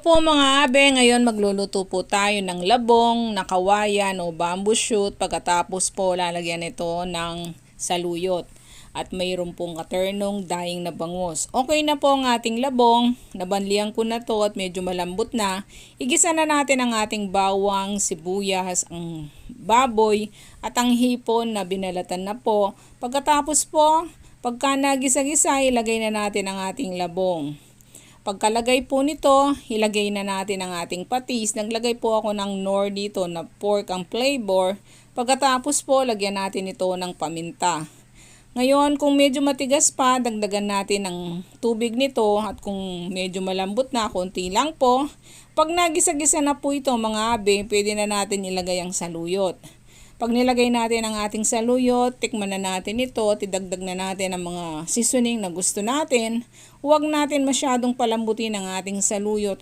po mga abe, ngayon magluluto po tayo ng labong na kawayan o bamboo shoot. Pagkatapos po lalagyan ito ng saluyot. At mayroon pong katernong daing na bangus. Okay na po ang ating labong. Nabanlian ko na to at medyo malambot na. Igisa na natin ang ating bawang, sibuyas, ang baboy at ang hipon na binalatan na po. Pagkatapos po, pagka nagisa-gisa, ilagay na natin ang ating labong. Pagkalagay po nito, ilagay na natin ang ating patis. Naglagay po ako ng Knorr dito na pork ang flavor. Pagkatapos po, lagyan natin ito ng paminta. Ngayon, kung medyo matigas pa, dagdagan natin ng tubig nito. At kung medyo malambot na, konti lang po. Pag nagisa-gisa na po ito mga abe, pwede na natin ilagay ang saluyot. Pag nilagay natin ang ating saluyot, tikman na natin ito at idagdag na natin ang mga seasoning na gusto natin. Huwag natin masyadong palambutin ang ating saluyot